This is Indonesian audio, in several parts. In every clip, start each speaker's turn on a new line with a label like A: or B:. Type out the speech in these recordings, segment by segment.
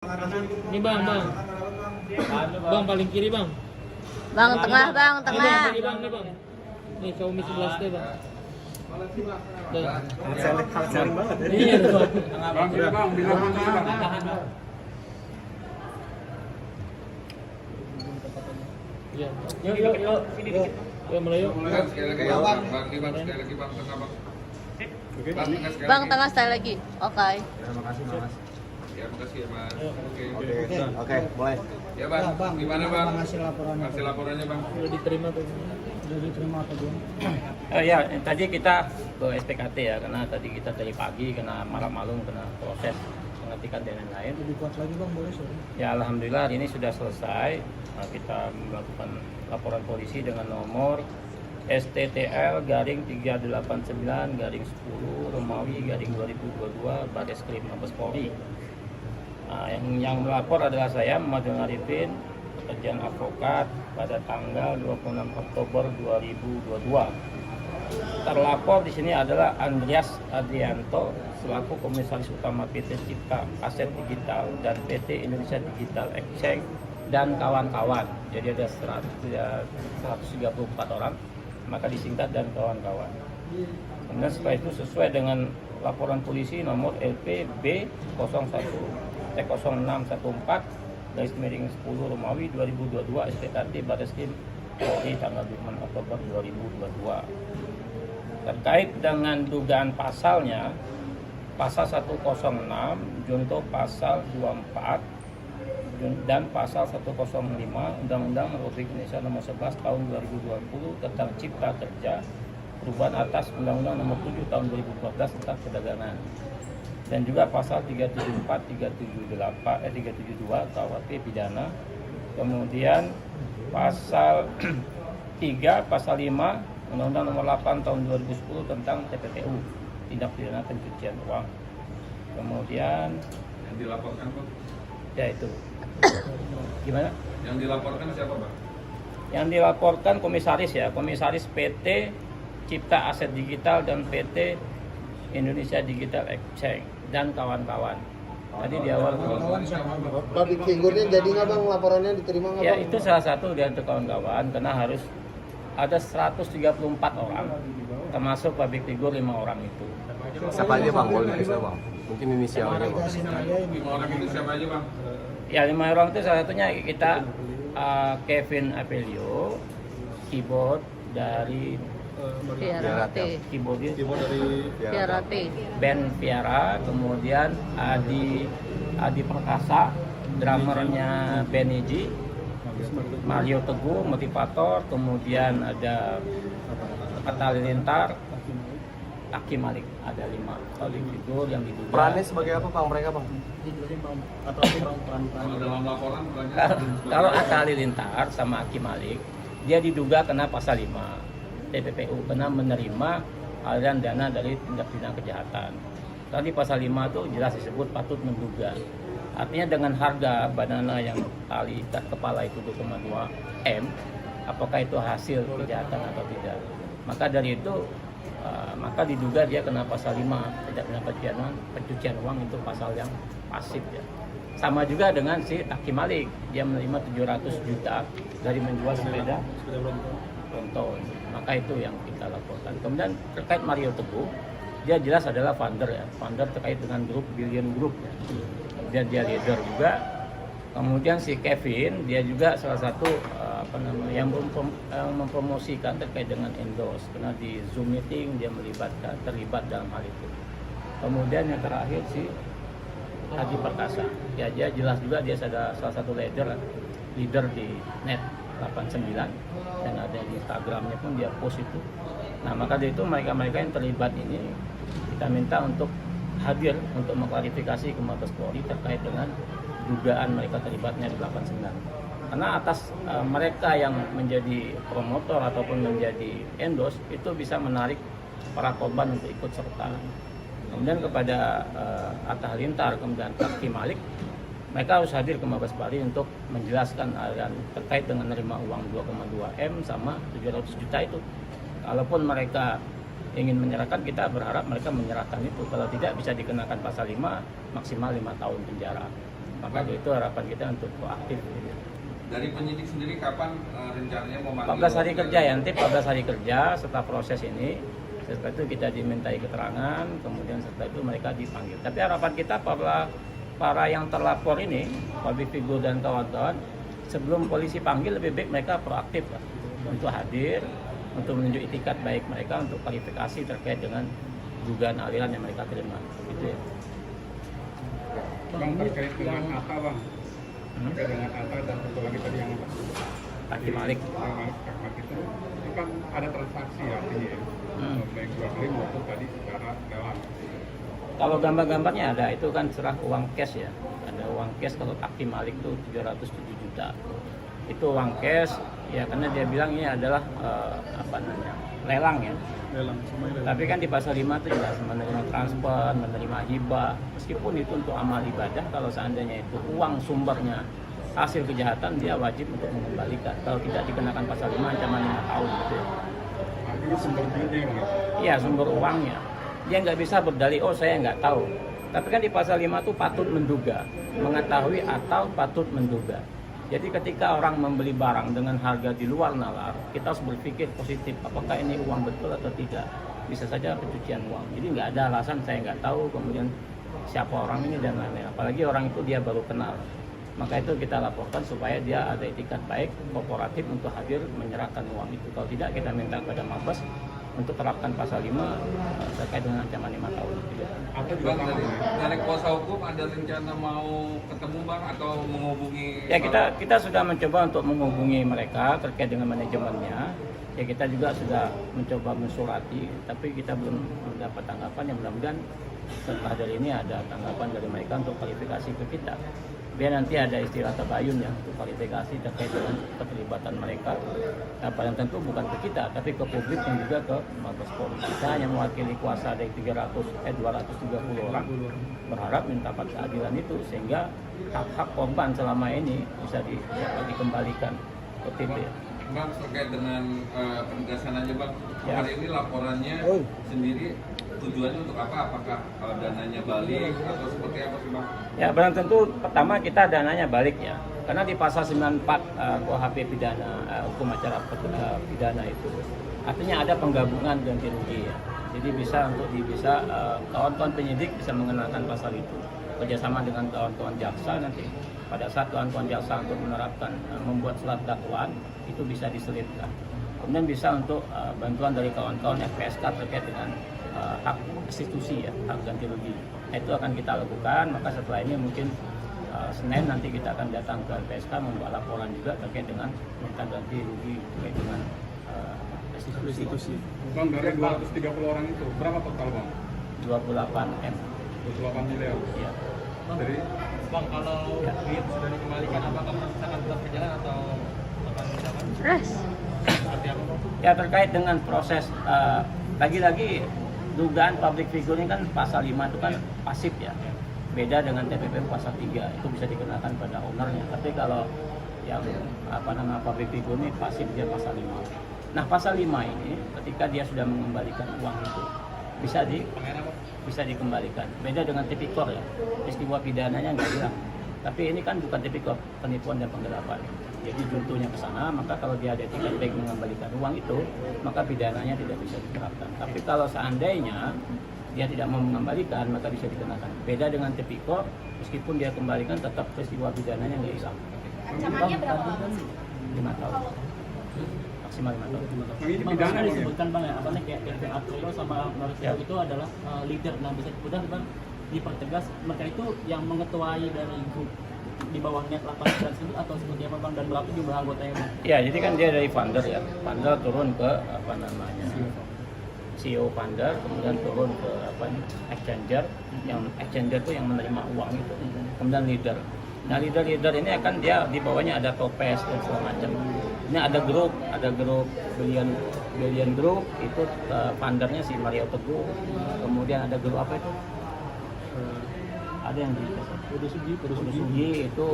A: Ini bang. Bang paling kiri bang.
B: Bang, tengah bang,
A: Ini
B: tengah.
A: bang, ini bang, ini bang. Nih Xiaomi 11 T bang.
C: Saling banget ya.
A: Iya bang.
D: Bang, bilang bang.
A: Iya. Yuk. Yuk mulai yuk.
D: Sekali lagi ya, bang. Sekali lagi bang, tengah bang.
C: Oke.
D: Bang, tengah sekali
B: Bang,
D: lagi.
B: tengah sekali lagi. Oke.
C: Terima kasih Mas.
D: Ya, makasih ya mas. Oke.
C: Oke, mulai.
D: Ya bang, gimana bang?
E: Hasil laporannya.
D: Hasil laporannya bang.
A: Sudah diterima tuh.
E: Sudah diterima atau belum?
F: Ya, tadi kita ke SPKT ya, karena tadi kita dari pagi kena malam-malam kena proses pengetikan dan lain-lain.
E: Lebih kuat lagi bang, boleh sorry.
F: Ya, alhamdulillah hari ini sudah selesai. Kita melakukan laporan polisi dengan nomor STTL garing 389 garing 10 Romawi garing 2022 Barreskrim Mabes Polri. Nah, yang melapor adalah saya Muhammad Arifin, pekerjaan advokat pada tanggal 26 Oktober 2022. Terlapor di sini adalah Andreas Adrianto selaku Komisaris Utama PT Cipta Aset Digital dan PT Indonesia Digital Exchange dan kawan-kawan. Jadi ada 134 orang, maka disingkat dan kawan-kawan. Kemudian setelah itu sesuai dengan laporan polisi nomor LPB 0614 garis miring 10 Romawi 2022 SPKT Barreskrim Polri tanggal 5 Oktober 2022. Terkait dengan dugaan pasalnya, pasal 106 junto pasal 24 dan pasal 105 Undang-Undang Republik Indonesia Nomor 11 Tahun 2020 tentang Cipta Kerja, perubahan atas Undang-Undang Nomor 7 Tahun 2014 tentang perdagangan, dan juga pasal 374, 372 KUHP pidana, kemudian pasal 3, pasal 5 Undang-Undang Nomor 8 Tahun 2010 tentang TPPU, tindak pidana pencucian uang. Kemudian
D: Yang dilaporkan bang?
F: ya itu. Gimana?
D: Yang dilaporkan siapa bang?
F: Yang dilaporkan komisaris ya, komisaris PT Cipta Aset Digital dan PT Indonesia Digital Exchange dan kawan-kawan. Tadi di awal
E: Kawan siapa bang?
C: Public figurnya jadi nggak bang, laporannya diterima nggak
F: ya
C: bang?
F: itu salah satu dari kawan-kawan, karena harus ada 134 orang, termasuk public figure 5 orang itu.
C: Siapa aja bang, boleh dikasih bang? Mungkin inisialnya bang.
E: Kasih aja ini.
D: 5 orang itu siapa aja bang?
F: Ya 5 orang itu salah satunya kita Kevin Apelio, keyboard dari
B: Piara T.
F: keyboard
B: Piara T.
F: Ben Piara, kemudian Adi Perkasa, drummernya Beniji, Mario Teguh, motivator, kemudian ada Kata Halilintar, Aki Malik, ada 5 public figure yang diduga.
C: Perannya sebagai apa bang mereka bang?
E: Atau peran
D: Kalau dalam laporan perannya
F: Kalau Atta Halilintar sama Aki Malik, dia diduga kena pasal 5 TPPU karena menerima aliran dana dari tindak pidana kejahatan. Tadi pasal 5 itu jelas disebut patut menduga. Artinya dengan harga banana yang tali ikat kepala itu 2,2 M, apakah itu hasil kejahatan atau tidak? Maka dari itu maka diduga dia kena pasal 5 tindak pidana pencucian uang, itu pasal yang pasif ya. Sama juga dengan si Aki Malik, dia menerima 700 juta dari menjual sepeda Brompton. Maka itu yang kita laporkan. Kemudian terkait Mario Teguh, dia jelas adalah founder ya, founder terkait dengan grup Billion Group ya. Kemudian dia leader juga. Kemudian si Kevin, dia juga salah satu yang mempromosikan terkait dengan endorse, karena di Zoom meeting dia terlibat dalam hal itu. Kemudian yang terakhir si Adi Perkasa, ya dia jelas juga dia ada salah satu leader di net 89 dan ada di Instagramnya pun dia post itu. Nah maka dari itu mereka yang terlibat ini kita minta untuk hadir untuk mengklarifikasi ke Mabes Polri terkait dengan dugaan mereka terlibatnya di 89. Karena atas mereka yang menjadi promotor ataupun menjadi endorse itu bisa menarik para korban untuk ikut serta. Kemudian kepada Atta Halilintar, kemudian Aki Malik, mereka harus hadir ke Mabes Polri untuk menjelaskan aliran terkait dengan menerima uang 2,2 M sama 700 juta itu. Kalaupun mereka ingin menyerahkan, kita berharap mereka menyerahkan itu. Kalau tidak bisa dikenakan pasal 5 maksimal 5 tahun penjara. Maka itu harapan kita untuk proaktif.
D: Dari penyidik sendiri kapan rencananya mau manggil?
F: 14 hari kerja ya, nanti 14 hari kerja setelah proses ini. Setelah itu kita dimintai keterangan, kemudian setelah itu mereka dipanggil. Tapi harapan kita para yang terlapor ini, public figure dan kawan-kawan, sebelum polisi panggil lebih baik mereka proaktif lah, untuk hadir, untuk menunjuk itikat baik mereka untuk klarifikasi terkait dengan dugaan aliran yang mereka terima. Gitu ya.
G: Bang, terkait dengan Atta bang, terkait dengan Atta dan satu lagi tadi yang
F: Hakim Malik.
G: itu kan ada transaksi artinya ya, baik jual beli maupun tadi secara lelang.
F: Kalau gambar-gambarnya ada, itu kan serah uang cash ya. Ada uang cash kalau Hakim Malik itu 707 juta. Itu uang cash ya, karena dia bilang ini adalah lelang ya.
E: Lelang, semuanya lelang.
F: Tapi kan di pasal 5 itu jelas menerima transfer, menerima hibah. Meskipun itu untuk amal ibadah, kalau seandainya itu uang sumbernya hasil kejahatan, dia wajib untuk mengembalikan. Kalau tidak dikenakan pasal 5, ancaman 5 tahun gitu ya.
G: Artinya sumber duitnya bang.
F: Iya, sumber uangnya. Dia nggak bisa berdalih, oh saya nggak tahu. Tapi kan di pasal 5 itu patut menduga, mengetahui atau patut menduga. Jadi ketika orang membeli barang dengan harga di luar nalar, kita harus berpikir positif, apakah ini uang betul atau tidak. Bisa saja pencucian uang. Jadi nggak ada alasan saya nggak tahu, kemudian siapa orang ini dan lain-lain. Apalagi orang itu dia baru kenal. Maka itu kita laporkan supaya dia ada etikat baik, kooperatif untuk hadir menyerahkan uang itu. Kalau tidak, kita minta kepada Mabes untuk terapkan pasal 5 terkait dengan ancaman 5 tahun.
G: Atau juga
D: Bang,
G: sama
D: dari kuasa hukum ada rencana mau ketemu bang atau menghubungi?
F: Ya, kita sudah mencoba untuk menghubungi mereka terkait dengan manajemennya. Ya, kita juga sudah mencoba mensurati, tapi kita belum mendapat tanggapan. Yang mudah-mudahan setelah dari ini ada tanggapan dari mereka untuk klarifikasi ke kita. Biar nanti ada istilah tabayun ya untuk klarifikasi terkait dengan keterlibatan mereka. Yang tentu bukan ke kita, tapi ke publik dan juga ke Mabes Polri. Kita yang mewakili kuasa dari 230 orang berharap mendapat keadilan itu sehingga hak-hak korban selama ini bisa dikembalikan ke TP.
D: Bang, terkait dengan penegasan aja bang,
F: Ya.
D: hari ini laporannya sendiri tujuannya untuk apa? Apakah dananya balik atau seperti apa sih bang?
F: Ya, belum tentu pertama kita dananya balik ya. Karena di pasal 94 KUHP pidana, hukum acara pidana itu artinya ada penggabungan ganti rugi ya. Jadi bisa kawan-kawan penyidik bisa mengenakan pasal itu kerjasama dengan kawan-kawan jaksa nanti pada saat kawan-kawan jaksa untuk menerapkan membuat surat dakwaan itu bisa diselipkan. Kemudian bisa untuk bantuan dari kawan-kawan FPSK terkait dengan hak restitusi ya, hak ganti rugi. Itu akan kita lakukan. Maka setelah ini mungkin Senin nanti kita akan datang ke LPSK membuat laporan juga terkait dengan minta ganti rugi terkait dengan restitusi.
G: bang, dari 230 orang itu berapa total bang?
F: 28 M.
G: 28 miliar.
F: Ya.
G: Dari
A: Bang, kalau duit sudah dikembalikan, apakah proses akan tetap berjalan atau akan misalkan
B: Res.
A: seperti apa bang?
F: Ya, terkait dengan proses lagi-lagi dugaan public figure ini kan pasal 5 itu kan pasif ya. Beda dengan TPP pasal 3 itu bisa dikenakan pada ownernya. Tapi kalau yang public figure ini pasif, dia pasal 5. Nah, pasal 5 ini ketika dia sudah mengembalikan uang itu bisa dikembalikan. Beda dengan tipikor ya. Peristiwa pidananya nggak hilang. Tapi ini kan bukan tipikor, penipuan dan penggelapan. Jadi juntuhnya ke sana, maka kalau dia ada etikat baik mengembalikan uang itu, maka pidananya tidak bisa diterapkan. Tapi kalau seandainya dia tidak mau mengembalikan, maka bisa dikenakan. Beda dengan tipikor, meskipun dia kembalikan tetap peristiwa pidananya nggak hilang.
H: Ancamannya berapa?
F: 5 tahun. Maksimal 5 tahun.
G: ini
E: Bang,
G: pidana
E: bisa
G: nih ya?
E: disebutkan bang ya, apa nih kayak Kevin Apollo sama Mauricio
F: Ya.
E: itu adalah leader. Nah, bisa udah bang dipertegas mereka itu yang mengetuai dari grup di bawahnya 8 itu atau seperti apa bang, dan berapa jumlah anggotanya bang?
F: Ya, jadi kan dia dari founder ya. Founder turun ke CEO founder, kemudian turun ke exchanger. Yang exchanger itu yang menerima uang itu. Kemudian leader. Nah, leader ini akan dia di bawahnya ada Topes dan segala macam. Ini ada grup Billion Group itu foundernya si Mario Teguh. Kemudian ada grup apa itu? Ada yang di Sugi itu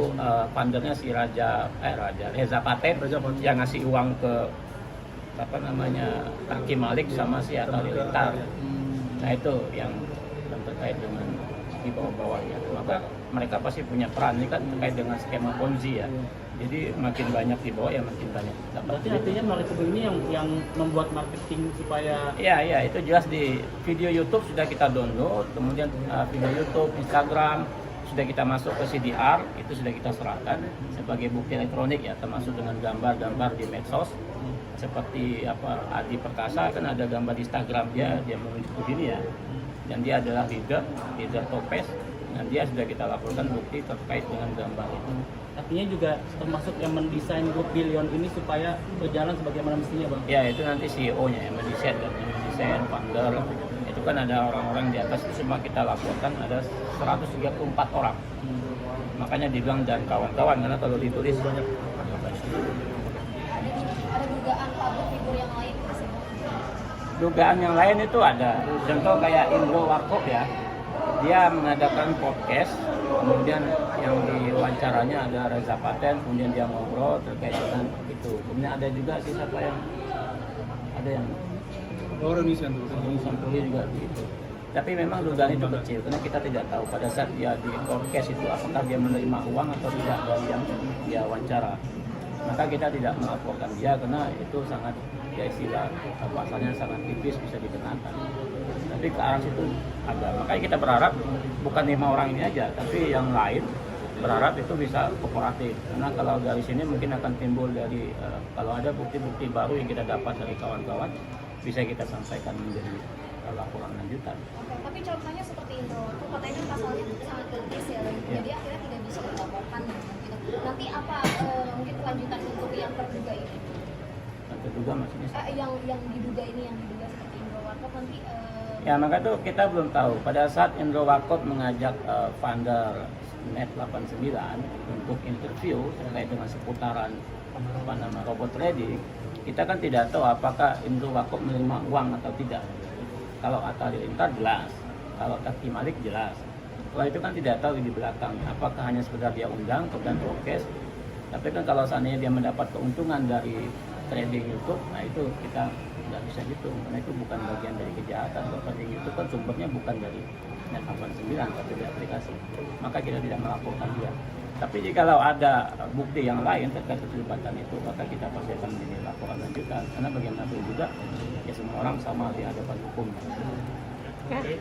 F: foundernya si Reza Patet yang ngasih uang ke Hakim Malik sama si Atta Halilintar. Nah, itu yang terkait dengan di bawah-bawahnya. Maka mereka pasti punya peran. Ini kan terkait dengan skema Ponzi ya. Jadi makin banyak dibawa ya makin banyak dapat.
E: Berarti artinya Marketing ini yang membuat marketing supaya
F: Iya, itu jelas di video YouTube sudah kita download, kemudian video YouTube, Instagram sudah kita masuk ke CDR, itu sudah kita serahkan sebagai bukti elektronik ya, termasuk dengan gambar-gambar di medsos. Seperti Adi Perkasa kan ada gambar di Instagram dia menunjuk begini ya, dan dia adalah leader Topes, dan dia sudah kita laporkan bukti terkait dengan gambar itu.
E: artinya juga termasuk yang mendesain grup Billion ini supaya berjalan sebagaimana mestinya, Bang.
F: Ya, itu nanti CEO-nya yang mendesain dan yang mendesain founder. Itu kan ada orang-orang di atas, itu semua kita laporkan ada 134 orang. Makanya dibilang dan kawan-kawan, karena kalau ditulis banyak.
H: Ada dugaan public figure yang lain nggak sih?
F: Dugaan yang lain itu ada. Contoh kayak Indro Warkop ya. Dia mengadakan podcast, kemudian yang diwawancaranya ada Reza Paten, kemudian dia ngobrol terkait dengan itu. Kemudian ada juga siapa yang ada yang
G: Orang
F: Santuri juga gitu. Tapi memang dugaan itu kecil karena kita tidak tahu pada saat dia di podcast itu apakah dia menerima uang atau tidak dari yang dia wawancara. Maka kita tidak melaporkan dia karena itu sangat ya istilah pasalnya sangat tipis bisa dikenakan. Tapi ke arah situ ada. Makanya kita berharap bukan 5 orang ini aja, tapi yang lain berharap itu bisa kooperatif. Karena kalau dari sini mungkin akan timbul dari kalau ada bukti-bukti baru yang kita dapat dari kawan-kawan bisa kita sampaikan menjadi laporan lanjutan.
H: Oke, tapi contohnya seperti itu, katanya pasalnya sangat kritis ya, jadi akhirnya tidak bisa dilaporkan gitu. Nanti apa mungkin kelanjutan untuk yang terduga ini?
F: Yang terduga maksudnya?
H: Yang diduga ini, yang diduga seperti Indro Warkop nanti.
F: Ya, maka itu kita belum tahu. Pada saat Indro Warkop mengajak founder Net89 untuk interview terkait dengan seputaran robot trading, kita kan tidak tahu apakah Indro Warkop menerima uang atau tidak. Kalau Atta Halilintar jelas, kalau Taki Malik jelas. Kalau itu kan tidak tahu di belakang, apakah hanya sekedar dia undang kemudian broadcast. Tapi kan kalau seandainya dia mendapat keuntungan dari trading YouTube, nah itu kita nggak bisa hitung, karena itu bukan bagian dari kejahatan. Kalau trading YouTube kan sumbernya bukan dari Net89 tapi dari aplikasi. Maka kita tidak melaporkan dia. Tapi jikalau ada bukti yang lain terkait keterlibatan itu, maka kita pasti akan menjadi laporan lanjutan. Karena bagaimanapun juga, ya semua orang sama di hadapan hukum.
B: Oke.